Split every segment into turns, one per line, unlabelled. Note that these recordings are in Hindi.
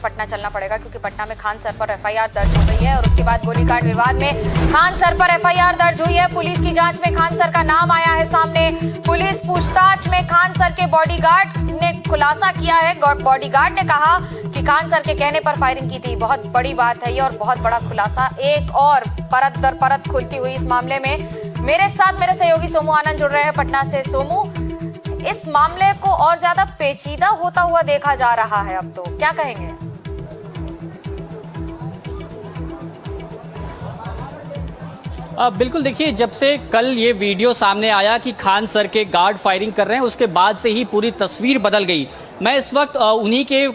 पटना चलना पड़ेगा क्योंकि पटना में खान सर पर एफआईआर दर्ज हो गई है और उसके बाद गोलीकांड विवाद में खान सर पर एफआईआर दर्ज हुई है। पुलिस की जांच में खान सर का नाम आया है सामने। पुलिस पूछताछ में खान सर के बॉडीगार्ड ने खुलासा किया है। बॉडीगार्ड ने कहा कि खान सर के कहने पर फायरिंग की थी। बहुत बड़ी बात है ये और बहुत बड़ा खुलासा। एक और परत दर परत खुलती हुई इस मामले में मेरे साथ मेरे सहयोगी सोमू आनंद जुड़ रहे हैं पटना से। सोमू, इस मामले को और ज्यादा पेचीदा होता हुआ देखा जा रहा है, अब तो क्या कहेंगे?
बिल्कुल, देखिए, जब से कल ये वीडियो सामने आया कि खान सर के गार्ड फायरिंग कर रहे हैं, उसके बाद से ही पूरी तस्वीर बदल गई। मैं इस वक्त उन्हीं के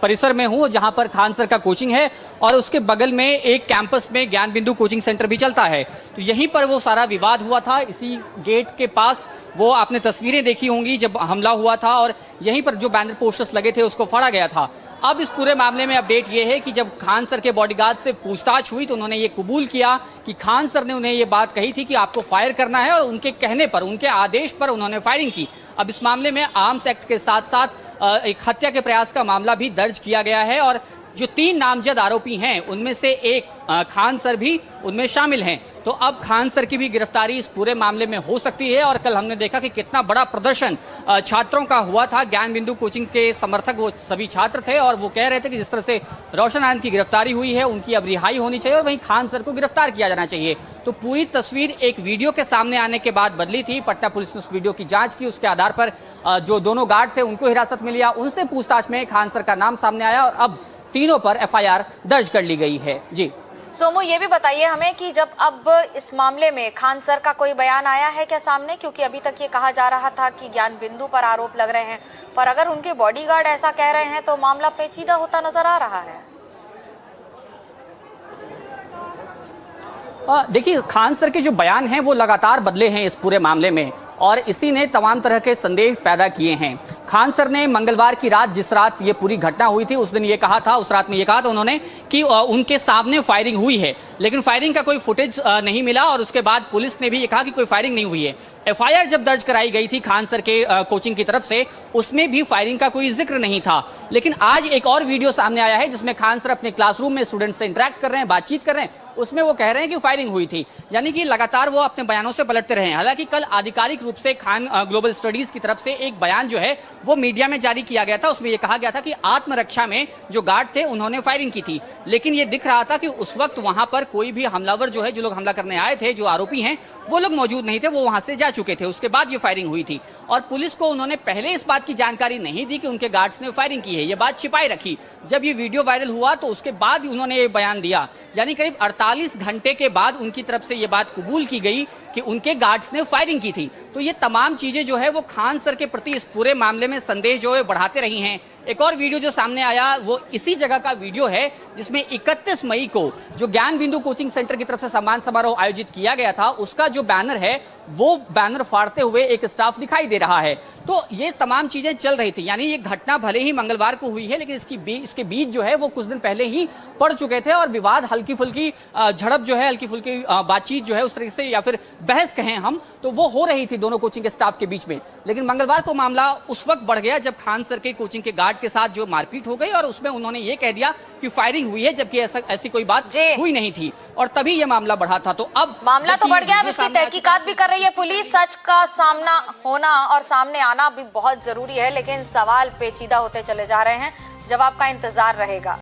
परिसर में हूँ जहाँ पर खान सर का कोचिंग है और उसके बगल में एक कैंपस में ज्ञान बिंदु कोचिंग सेंटर भी चलता है। तो यहीं पर वो सारा विवाद हुआ था। इसी गेट के पास वो आपने तस्वीरें देखी होंगी जब हमला हुआ था और यहीं पर जो बैनर पोस्टर्स लगे थे उसको फाड़ा गया था। अब इस पूरे मामले में अपडेट ये है कि जब खान सर के बॉडीगार्ड से पूछताछ हुई तो उन्होंने ये कबूल किया कि खान सर ने उन्हें ये बात कही थी कि आपको फायर करना है और उनके कहने पर, उनके आदेश पर उन्होंने फायरिंग की। अब इस मामले में आर्म्स एक्ट के साथ साथ एक हत्या के प्रयास का मामला भी दर्ज किया गया है और जो 3 नामजद आरोपी हैं उनमें से एक खान सर भी उनमें शामिल हैं। तो अब खान सर की भी गिरफ्तारी इस पूरे मामले में हो सकती है। और कल हमने देखा कि कितना बड़ा प्रदर्शन छात्रों का हुआ था। ज्ञान बिंदु कोचिंग के समर्थक वो सभी छात्र थे और वो कह रहे थे कि जिस तरह से रोशन आनंद की गिरफ्तारी हुई है उनकी अब रिहाई होनी चाहिए और वहीं खान सर को गिरफ्तार किया जाना चाहिए। तो पूरी तस्वीर एक वीडियो के सामने आने के बाद बदली थी। पटना पुलिस ने उस वीडियो की जांच की, उसके आधार पर जो दोनों गार्ड थे उनको हिरासत में लिया, उनसे पूछताछ में खान सर का नाम सामने आया और अब तीनों पर एफआईआर दर्ज कर ली गई है। जी
सोमू, ये भी बताइए हमें कि जब अब इस मामले में खान सर का कोई बयान आया है क्या सामने? क्योंकि अभी तक ये कहा जा रहा था कि ज्ञान बिंदु पर आरोप लग रहे हैं, पर अगर उनके बॉडीगार्ड ऐसा कह रहे हैं तो मामला पेचीदा होता नजर आ रहा है।
देखिए, खान सर के जो बयान हैं वो लगातार बदले हैं इस पूरे मामले में और इसी ने तमाम तरह के संदेह पैदा किए हैं। खान सर ने मंगलवार की रात, जिस रात ये पूरी घटना हुई थी, उस दिन ये कहा था, उस रात में ये कहा था उन्होंने कि उनके सामने फायरिंग हुई है, लेकिन फायरिंग का कोई फुटेज नहीं मिला और उसके बाद पुलिस ने भी ये कहा कि कोई फायरिंग नहीं हुई है। एफआईआर जब दर्ज कराई गई थी खान सर के कोचिंग की तरफ से, उसमें भी फायरिंग का कोई जिक्र नहीं था। लेकिन आज एक और वीडियो सामने आया है जिसमें खान सर अपने क्लासरूम में स्टूडेंट से इंटरेक्ट कर रहे हैं, बातचीत कर रहे हैं, उसमें वो कह रहे हैं कि फायरिंग हुई थी। यानी कि लगातार वो अपने बयानों से पलटते रहे हैं। हालांकि कल आधिकारिक रूप से खान ग्लोबल स्टडीज की तरफ से एक बयान जो है वो मीडिया में जारी किया गया था। उसमें यह कहा गया था कि आत्मरक्षा में जो गार्ड थे उन्होंने फायरिंग की थी, लेकिन ये दिख रहा था कि उस वक्त वहां पर कोई भी हमलावर जो है, जो लोग हमला करने आए थे, जो आरोपी हैं, वो लोग मौजूद नहीं थे, वो वहां से जा चुके थे। उसके बाद ये फायरिंग हुई थी और पुलिस को उन्होंने पहले इस बात की जानकारी नहीं दी कि उनके गार्ड्स ने फायरिंग की है। ये बात छिपाई रखी। जब ये वीडियो वायरल हुआ तो उसके बाद ही उन्होंने ये बयान दिया। यानी करीब 48 घंटे के बाद उनकी तरफ से ये बात कबूल की गई कि उनके गार्ड्स ने फायरिंग की थी। तो ये तमाम चीजें जो है वो खान सर के प्रति इस पूरे मामले में संदेह जो है बढ़ाते रही हैं। एक और वीडियो जो सामने आया वो इसी जगह का वीडियो है जिसमें 31 मई को जो ज्ञान बिंदु कोचिंग सेंटर की तरफ से सम्मान समारोह आयोजित किया गया था, उसका जो बैनर है वो बैनर फाड़ते हुए एक स्टाफ दिखाई दे रहा है। तो ये तमाम चीजें चल रही थी। यानी ये घटना भले ही मंगलवार को हुई है, लेकिन इसके बीच जो है वो कुछ दिन पहले ही पड़ चुके थे और विवाद, हल्की फुल्की झड़प जो है, हल्की फुल्की बातचीत जो है उस तरीके से, या फिर बहस कहें हम, तो वो हो रही थी दोनों कोचिंग के स्टाफ के बीच में। लेकिन मंगलवार को मामला उस वक्त बढ़ गया जब खान सर के कोचिंग के गार्ड के साथ जो मारपीट हो गई और उसमें उन्होंने ये कह दिया कि फायरिंग हुई है, जबकि ऐसी कोई बात हुई नहीं थी और तभी ये मामला बढ़ा था। तो अब
मामला तो बढ़ गया है, इसकी तहकीकात भी कर रही है पुलिस। सच का सामना होना और सामने आना भी बहुत जरूरी है, लेकिन सवाल पेचीदा होते चले जा रहे हैं। जवाब का इंतजार रहेगा।